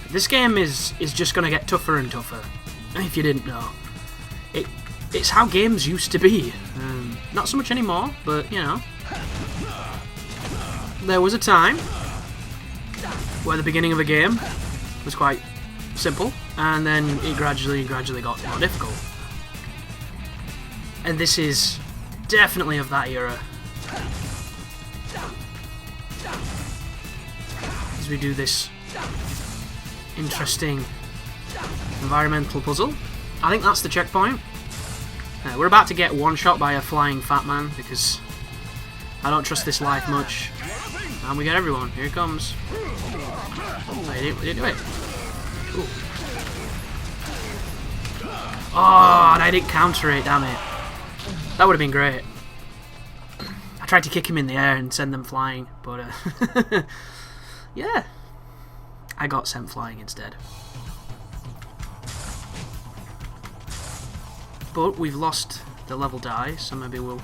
This game is just going to get tougher and tougher, if you didn't know. It's how games used to be. Not so much anymore, but, you know. There was a time where the beginning of a game was quite simple, and then it gradually got more difficult. And this is definitely of that era. As we do this interesting environmental puzzle. I think that's the checkpoint. We're about to get one shot by a flying fat man because I don't trust this life much. And we get everyone. Here it comes. Oh, he didn't do it. Ooh. Oh, and I didn't counter it, damn it. That would have been great. I tried to kick him in the air and send them flying, but yeah. I got sent flying instead. But we've lost the level die, so maybe we'll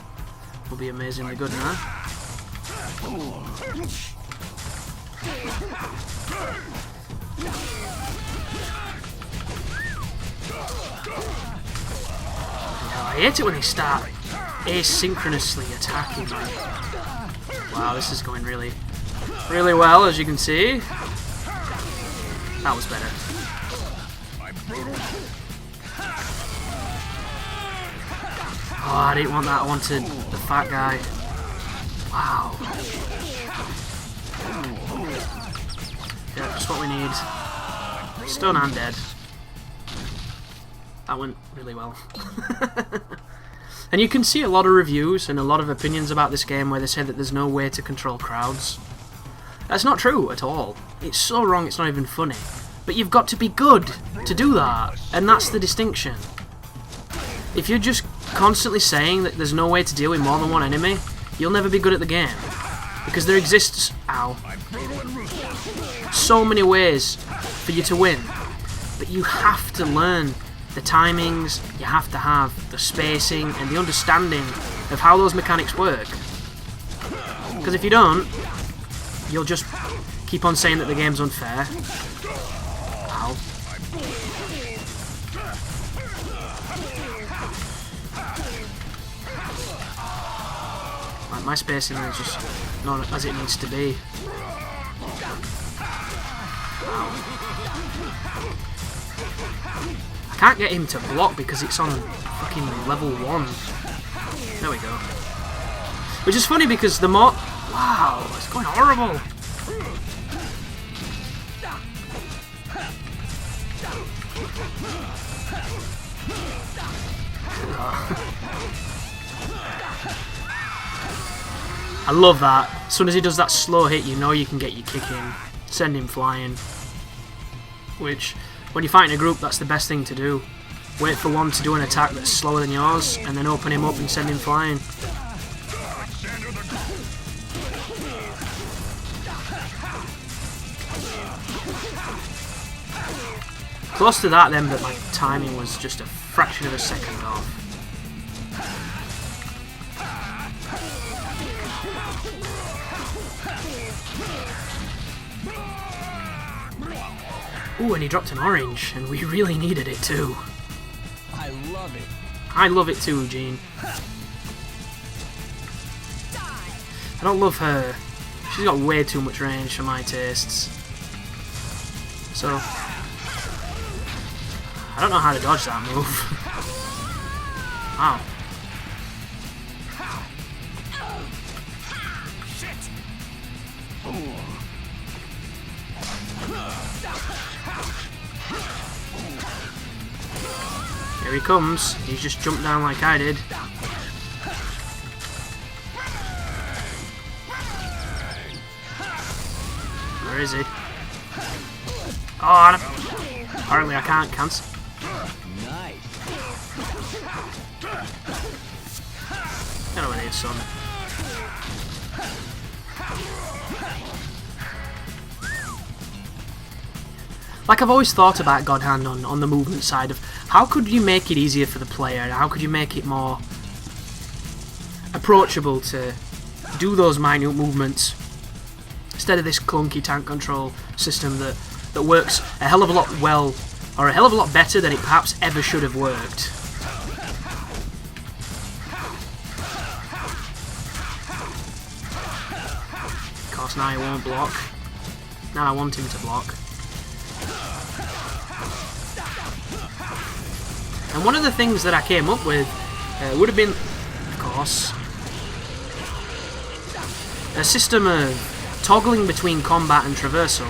be amazingly good now. Yeah, I hate it when they start asynchronously attacking me. Wow, this is going really well, as you can see. That was better. Oh, I didn't want that. I wanted the fat guy. Wow. Yeah, just what we need. Stun and dead. That went really well. And you can see a lot of reviews and a lot of opinions about this game where they say that there's no way to control crowds. That's not true at all. It's so wrong it's not even funny. But you've got to be good to do that, and that's the distinction. If you're just constantly saying that there's no way to deal with more than one enemy, you'll never be good at the game. Because there exists, so many ways for you to win. But you have to learn the timings, you have to have the spacing and the understanding of how those mechanics work. Because if you don't, you'll just keep on saying that the game's unfair. Ow. Like, my spacing is just not as it needs to be. I can't get him to block because it's on fucking level 1. There we go. Which is funny because the more... Wow, it's going horrible. I love that. As soon as he does that slow hit, you know you can get your kick in. Send him flying. Which, when you fight in a group, that's the best thing to do. Wait for one to do an attack that's slower than yours, and then open him up and send him flying. Close to that then, but my timing was just a fraction of a second off. Ooh, and he dropped an orange, and we really needed it too. I love it. I love it too, Jean. I don't love her. She's got way too much range for my tastes. So, I don't know how to dodge that move. Wow. Here he comes. He's just jumped down like I did. Where is he? Oh, apparently I can't cancel. Nice. Get over here, son. Like, I've always thought about God Hand on the movement side of how could you make it easier for the player, and how could you make it more approachable to do those minute movements instead of this clunky tank control system that works a hell of a lot well, or a hell of a lot better than it perhaps ever should have worked. Of course, now he won't block. Now I want him to block. And one of the things that I came up with would have been, of course, a system of toggling between combat and traversal.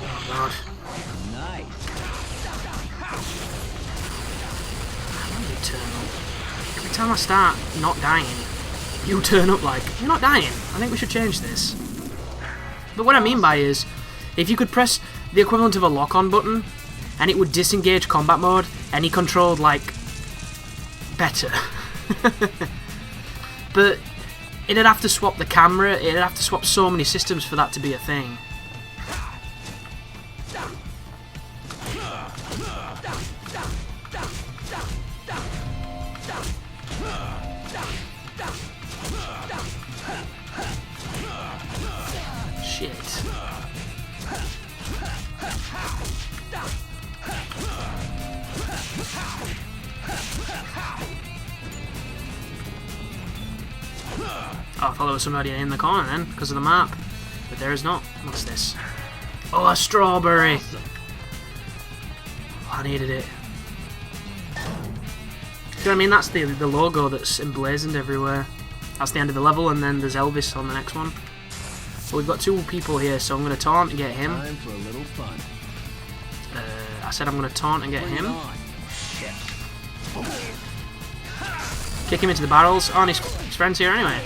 Oh god. Nice. How do you turn up? Every time I start not dying, you turn up like, you're not dying. I think we should change this. But what I mean by is, if you could press the equivalent of a lock-on button, and it would disengage combat mode, and he controlled, like, better. But it'd have to swap the camera, it'd have to swap so many systems for that to be a thing. Shit. Oh, I thought there was somebody in the corner then, because of the map. But there is not. What's this? Oh, a strawberry! Oh, I needed it. Do you know what I mean? That's the logo that's emblazoned everywhere. That's the end of the level, and then there's Elvis on the next one. But we've got two people here, so I'm going to taunt and get him. Time for a little fun. I said I'm going to taunt and get Bring it him. on. Kick him into the barrels. Oh, and his friend's here anyway.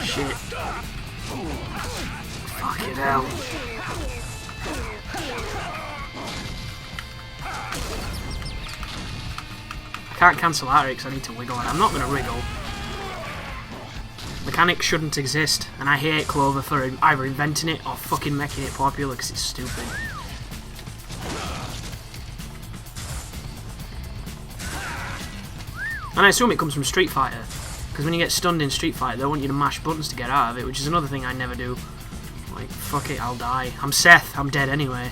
Shit. Fucking hell. I can't cancel out because I need to wiggle, and I'm not going to wiggle. Mechanics shouldn't exist, and I hate Clover for either inventing it or fucking making it popular because it's stupid. And I assume it comes from Street Fighter, because when you get stunned in Street Fighter, they want you to mash buttons to get out of it, which is another thing I never do. Like, fuck it, I'll die. I'm Seth, I'm dead anyway.